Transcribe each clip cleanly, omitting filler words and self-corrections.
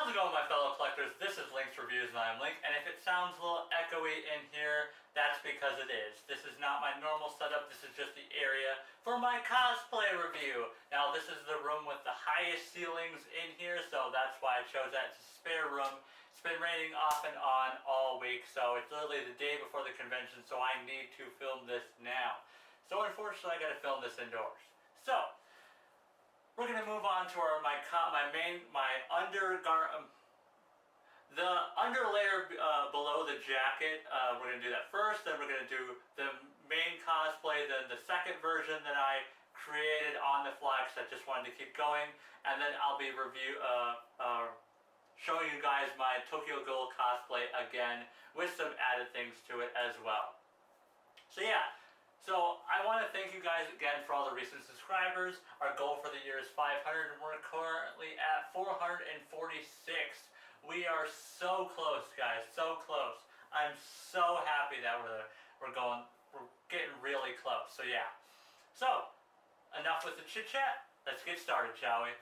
How's it going, my fellow collectors? This is Link's Reviews and I'm Link, and if it sounds a little echoey in here, that's because it is. This is not my normal setup, this is just the area for my cosplay review. Now this is the room with the highest ceilings in here, so that's why I chose that. It's a spare room. It's been raining off and on all week, so it's literally the day before the convention, so I need to film this now. So unfortunately I gotta film this indoors. So, we're gonna move on to the underlayer below the jacket. We're gonna do that first. Then we're gonna do the main cosplay, then the second version that I created on the fly because I just wanted to keep going, and then I'll be showing you guys my Tokyo Ghoul cosplay again with some added things to it as well. So yeah. So I want to thank you guys again for all the recent subscribers. Our goal for the year is 500 and we're currently at 446. We are so close, guys, so close. I'm so happy that we're getting really close. So yeah. So enough with the chit chat. Let's get started, shall we?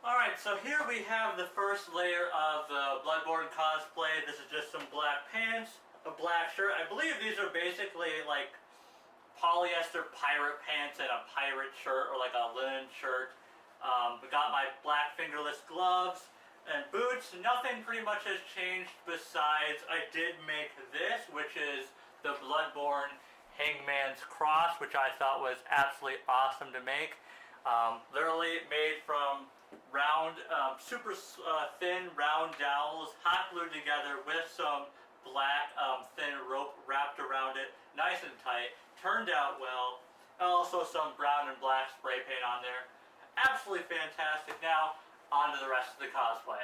Alright, so here we have the first layer of the Bloodbourne cosplay. This is just some black pants, a black shirt. I believe these are basically like polyester pirate pants and a pirate shirt or like a linen shirt. We got my black fingerless gloves and boots. Nothing pretty much has changed besides I did make this, which is the Bloodborne Hangman's Cross, which I thought was absolutely awesome to make. Literally made from round, super thin round dowels, hot glued together with some black thin rope wrapped around it, nice and tight, turned out well. Also some brown and black spray paint on there. Absolutely fantastic. Now, on to the rest of the cosplay.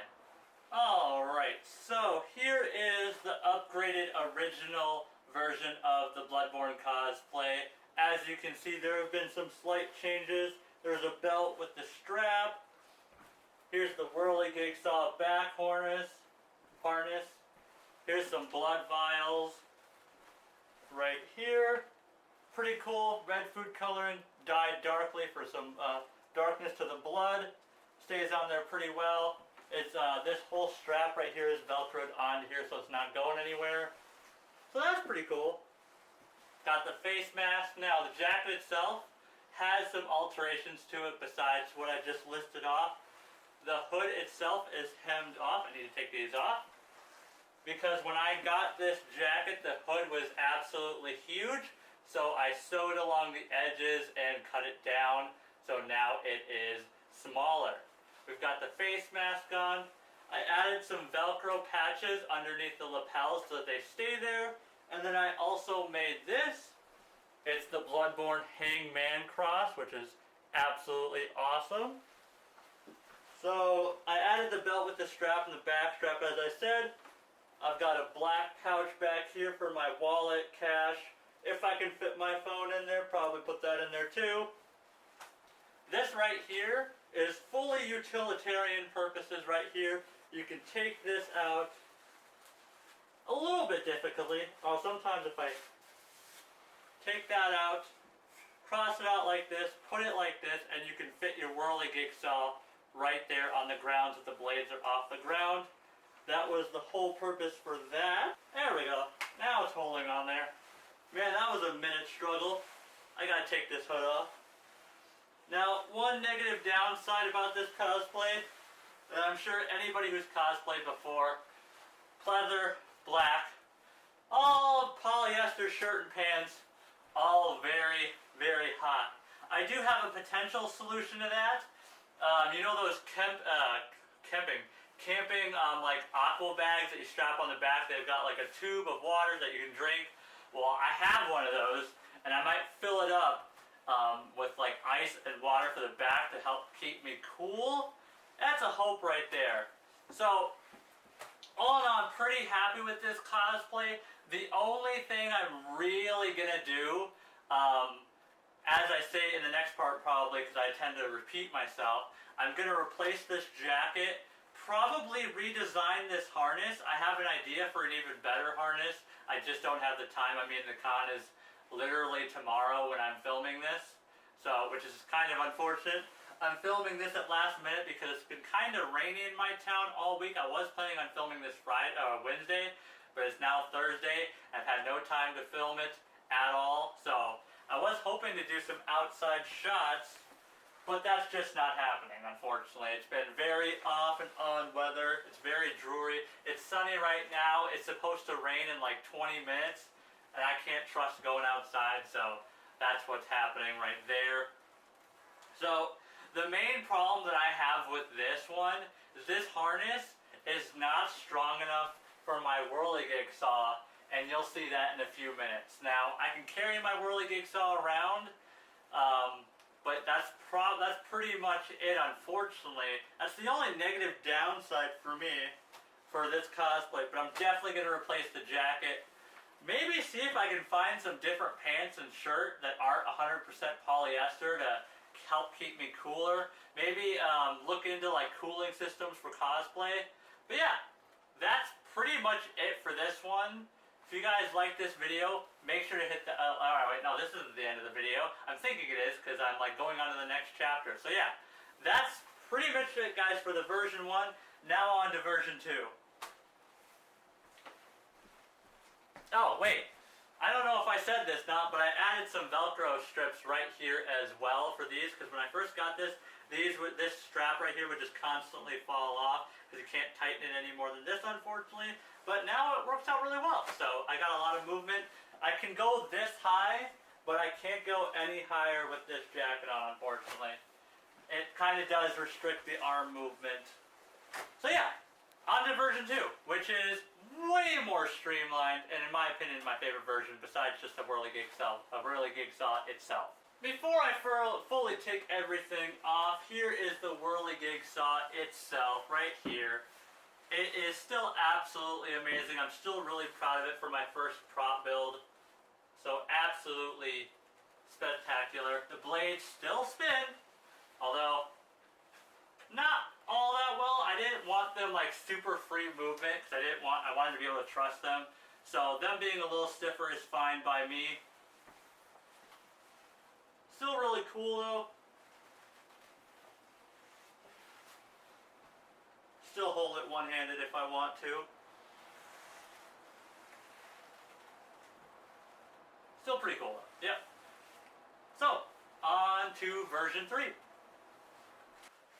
Alright, so here is the upgraded original version of the Bloodborne cosplay. As you can see, there have been some slight changes. There's a belt with the strap. Here's the whirligig saw back harness. Here's some blood vials right here. Pretty cool. Red food coloring, dyed darkly for some darkness to the blood. Stays on there pretty well. It's this whole strap right here is velcroed onto here, so it's not going anywhere. So that's pretty cool. Got the face mask. Now the jacket itself has some alterations to it besides what I just listed off. The hood itself is hemmed off. I need to take these off. Because when I got this jacket, the hood was absolutely huge. So I sewed along the edges and cut it down. So now it is smaller. We've got the face mask on. I added some Velcro patches underneath the lapels so that they stay there. And then I also made this. It's the Bloodborne Hangman Cross, which is absolutely awesome. So I added the belt with the strap and the back strap, as I said. I've got a black pouch back here for my wallet, cash. If I can fit my phone in there, probably put that in there too. This right here is fully utilitarian purposes right here. You can take this out a little bit difficultly. Oh, sometimes if I take that out, cross it out like this, put it like this, and you can fit your whirligig saw right there on the ground so the blades are off the ground. That was the whole purpose for that. There we go. Now it's holding on there. Man, that was a minute struggle. I gotta take this hood off. Now, one negative downside about this cosplay, that I'm sure anybody who's cosplayed before, pleather, black, all polyester shirt and pants, all very, very hot. I do have a potential solution to that. You know those camping like aqua bags that you strap on the back? They've got like a tube of water that you can drink. Well, I have one of those, and I might fill it up with like ice and water for the back to help keep me cool. That's a hope right there. So, all in all, I'm pretty happy with this cosplay. The only thing I'm really gonna do as I say in the next part probably, because I tend to repeat myself, I'm going to replace this jacket, probably redesign this harness. I have an idea for an even better harness. I just don't have the time. I mean, the con is literally tomorrow when I'm filming this, so which is kind of unfortunate. I'm filming this at last minute because it's been kind of rainy in my town all week. I was planning on filming this Wednesday, but it's now Thursday. I've had no time to film it at all, so I was hoping to do some outside shots, but that's just not happening, unfortunately. It's been very off and on weather. It's very dreary. It's sunny right now. It's supposed to rain in like 20 minutes, and I can't trust going outside, so that's what's happening right there. So the main problem that I have with this one is this harness is not strong enough for my whirligig saw, and you'll see that in a few minutes. Now, I can carry my whirligig saw around, but that's pretty much it, unfortunately. That's the only negative downside for me for this cosplay, but I'm definitely going to replace the jacket. Maybe see if I can find some different pants and shirt that aren't 100% polyester to help keep me cooler. Maybe look into like cooling systems for cosplay. But yeah, that's pretty much it for this one. If you guys like this video, make sure to hit the... alright, wait, no, this isn't the end of the video. I'm thinking it is, because I'm like going on to the next chapter. So yeah, that's pretty much it, guys, for the version 1. Now on to version 2. Oh, wait. I don't know if I said this now, but I added some Velcro strips right here as well for these, because when I first got this, this strap right here would just constantly fall off, because you can't tighten it any more than this, unfortunately. But now it works out really well, so I got a lot of movement. I can go this high, but I can't go any higher with this jacket on, unfortunately. It kind of does restrict the arm movement. So yeah, on to version 2, which is way more streamlined, and in my opinion, my favorite version, besides just the whirligig saw itself. Before I fully take everything off, here is the whirligig saw itself, right here. It is still absolutely amazing. I'm still really proud of it for my first prop build. So absolutely spectacular. The blades still spin, although not all that well. I didn't want them like super free movement because I wanted to be able to trust them. So them being a little stiffer is fine by me. Still really cool though. Still hold it one-handed if I want to. Still pretty cool though. Yep. So, on to version 3.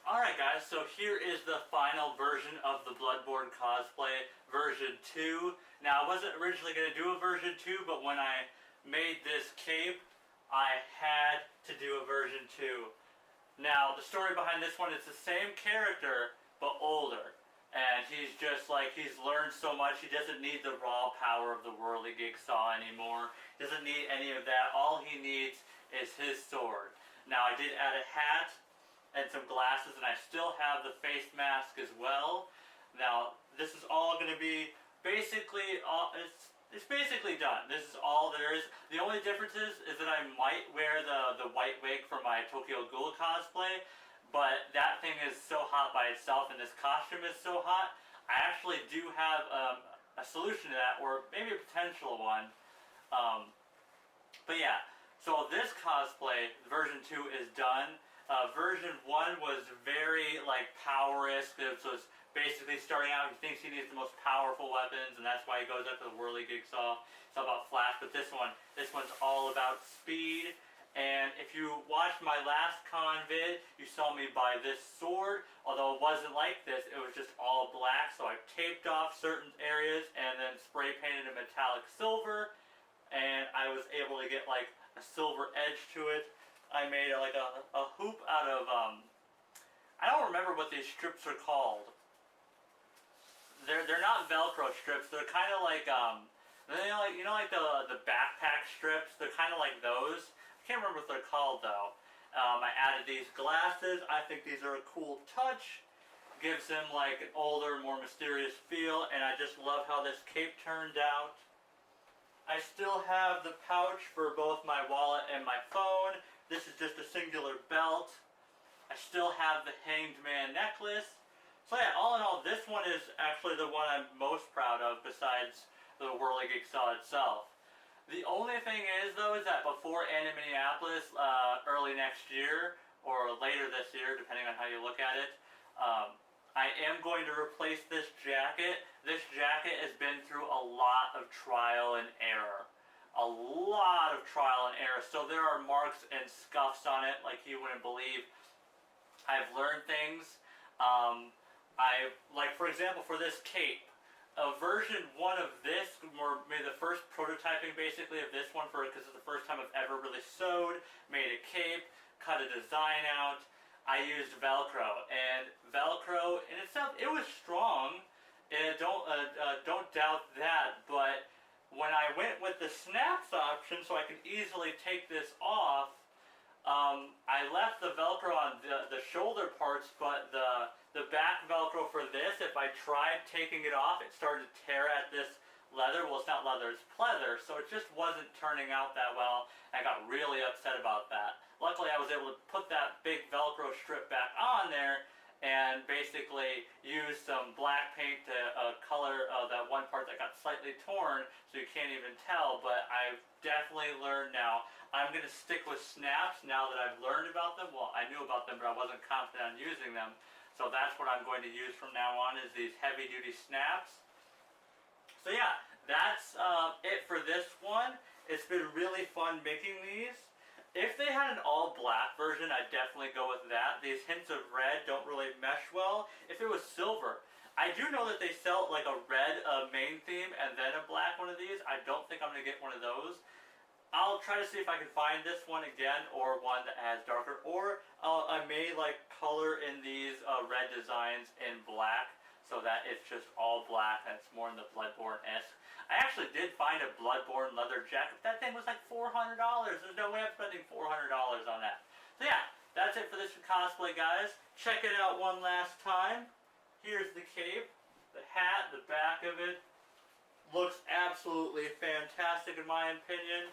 Alright guys, so here is the final version of the Bloodborne cosplay, version 2. Now I wasn't originally going to do a version 2, but when I made this cape, I had to do a version 2. Now the story behind this one is the same character, but older. And he's just like, he's learned so much, he doesn't need the raw power of the whirligig saw anymore. He doesn't need any of that. All he needs is his sword. Now I did add a hat and some glasses, and I still have the face mask as well. Now this is all going to be basically, it's basically done. This is all there is. The only difference is that I might wear the white wig for my Tokyo Ghoul cosplay, but that thing is so hot by itself, and this costume is so hot. I actually do have a solution to that, or maybe a potential one. But yeah, so this cosplay, version 2, is done. Version 1 was very like powerist. It was basically starting out, he thinks he needs the most powerful weapons, and that's why he goes after the whirligig saw. It's all about flash, but this one's all about speed. And if you watched my last con vid, you saw me buy this sword. Although it wasn't like this, it was just all black, so I taped off certain areas and then spray painted a metallic silver, and I was able to get like a silver edge to it. I made like a hoop out of, I don't remember what these strips are called. They're not Velcro strips, they're kind of like, you know like the backpack strips, they're kind of like those. I can't remember what they're called though. I added these glasses. I think these are a cool touch. Gives them like an older, more mysterious feel, and I just love how this cape turned out. I still have the pouch for both my wallet and my phone. This is just a singular belt. I still have the Hanged Man necklace. So yeah, all in all, this one is actually the one I'm most proud of besides the Whirligig Saw itself. The only thing is, though, is that before Anime Minneapolis, early next year, or later this year, depending on how you look at it, I am going to replace this jacket. This jacket has been through a lot of trial and error. A lot of trial and error. So there are marks and scuffs on it like you wouldn't believe. I've learned things. Like for example, for this cape, version 1 of this, or maybe the first prototyping basically of this one, because it's the first time I've ever really sewed, made a cape, cut a design out. I used Velcro, and Velcro in itself, it was strong, and don't doubt that, but when I went with the snaps option so I could easily take this off, I left the Velcro on the shoulder parts, but the back Velcro for this, if I tried taking it off, it started to tear at this leather. Well, it's not leather, it's pleather, so it just wasn't turning out that well. I got really upset about that. Luckily, I was able to put that big Velcro strip back on there and basically use some black paint to color that one part that got slightly torn so you can't even tell, but I've definitely learned now. I'm going to stick with snaps now that I've learned about them. Well, I knew about them, but I wasn't confident on using them. So that's what I'm going to use from now on, is these heavy-duty snaps. So yeah, that's it for this one. It's been really fun making these. If they had an all-black version, I'd definitely go with that. These hints of red don't really mesh well. If it was silver, I do know that they sell like a red main theme and then a black one of these. I don't think I'm going to get one of those. I'll try to see if I can find this one again, or one that has darker, or I may like color in these red designs in black so that it's just all black and it's more in the Bloodborne-esque. I actually did find a Bloodborne leather jacket. That thing was like $400. There's no way I'm spending $400 on that. So yeah, that's it for this cosplay, guys. Check it out one last time. Here's the cape, the hat, the back of it. Looks absolutely fantastic in my opinion.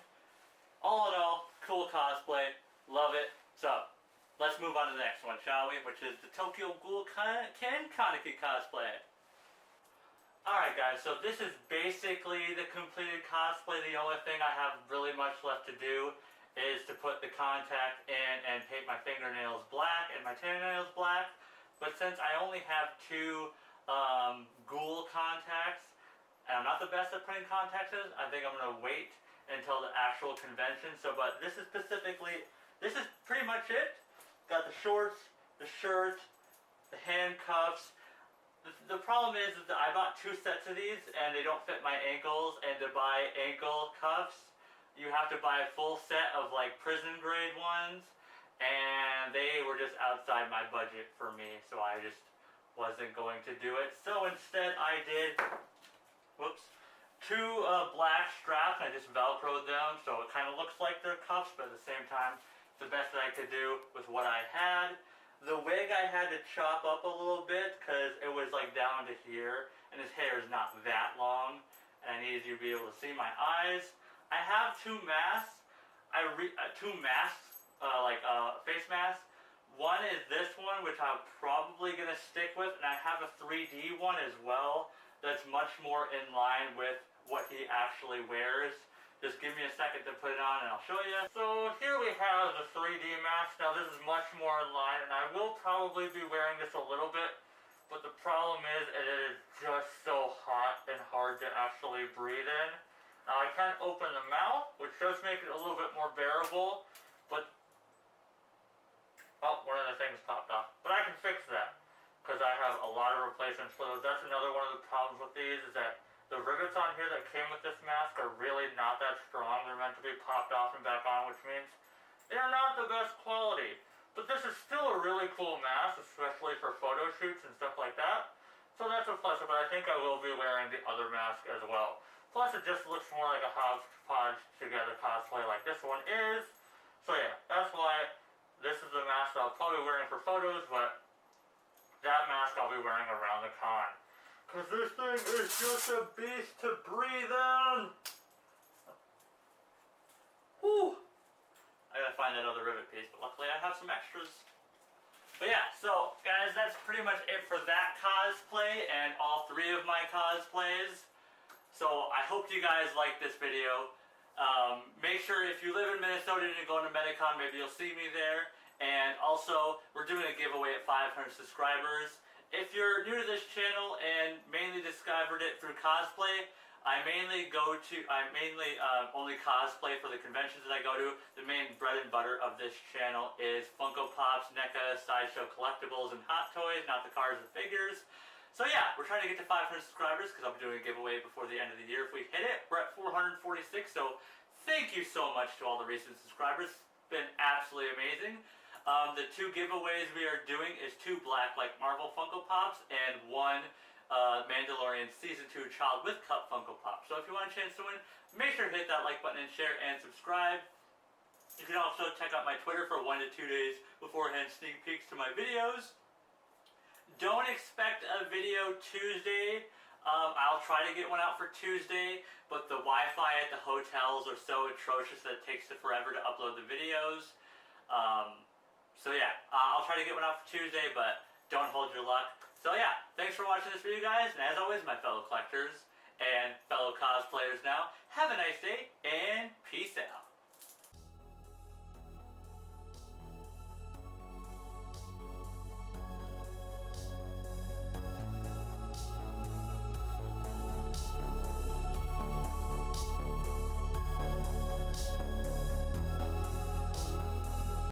All in all, cool cosplay. Love it. So, let's move on to the next one, shall we? Which is the Tokyo Ghoul Ken Kaneki cosplay. Alright guys, so this is basically the completed cosplay. The only thing I have really much left to do is to put the contact in and paint my fingernails black and my toenails black. But since I only have 2 ghoul contacts, and I'm not the best at putting contacts in, I think I'm going to wait until the actual convention. So, but this is pretty much it. Got the shorts, the shirt, the handcuffs. The problem is that I bought 2 sets of these and they don't fit my ankles, and to buy ankle cuffs you have to buy a full set of like prison grade ones, and they were just outside my budget for me, so I just wasn't going to do it. So instead I did, 2 black straps. I just velcroed them so it kind of looks like they're cuffs, but at the same time it's the best that I could do with what I had. The wig I had to chop up a little bit because it was like down to here, and his hair is not that long, and I needed you to be able to see my eyes. I have 2 masks. 2 masks, face masks. One is this one, which I'm probably going to stick with, and I have a 3D one as well that's much more in line with what he actually wears. Just give me a second to put it on and I'll show you. So here we have the 3D mask. Now this is much more in line, and I will probably be wearing this a little bit, but the problem is it is just so hot and hard to actually breathe in. Now I can't open the mouth, which does make it a little bit more bearable, but one of the things popped off. But I can fix that because I have a lot of replacements for those. That's another one of the problems with these, is that the rivets on here that came with this mask are really not that strong. They're meant to be popped off and back on, which means they're not the best quality. But this is still a really cool mask, especially for photo shoots and stuff like that. So that's a plus, but I think I will be wearing the other mask as well. Plus it just looks more like a hodgepodge together cosplay like this one is. So yeah, that's why this is the mask I'll probably be wearing for photos, but that mask I'll be wearing around the con. Because this thing is just a beast to breathe in! Whew! I gotta find find that other rivet piece, but luckily I have some extras. But yeah, so guys, that's pretty much it for that cosplay and all 3 of my cosplays. So I hope you guys liked this video. Make sure if you live in Minnesota and you're going to Metacon, maybe you'll see me there. And also, we're doing a giveaway at 500 subscribers. If you're new to this channel and mainly discovered it through cosplay, I mainly only cosplay for the conventions that I go to. The main bread and butter of this channel is Funko Pops, NECA, Sideshow collectibles, and Hot Toys, not the cars and figures. So yeah, we're trying to get to 500 subscribers because I'll be doing a giveaway before the end of the year. If we hit it, we're at 446, so thank you so much to all the recent subscribers. It's been absolutely amazing. The 2 giveaways we are doing is 2 Black Like Marvel Funko Pops and 1 Mandalorian Season 2 Child with Cup Funko Pop. So if you want a chance to win, make sure to hit that like button and share and subscribe. You can also check out my Twitter for 1 to 2 days beforehand sneak peeks to my videos. Don't expect a video Tuesday. I'll try to get one out for Tuesday, but the Wi-Fi at the hotels are so atrocious that it takes forever to upload the videos. So yeah, I'll try to get one out for Tuesday, but don't hold your luck. So yeah, thanks for watching this video, guys, and as always, my fellow collectors and fellow cosplayers now, have a nice day, and peace out.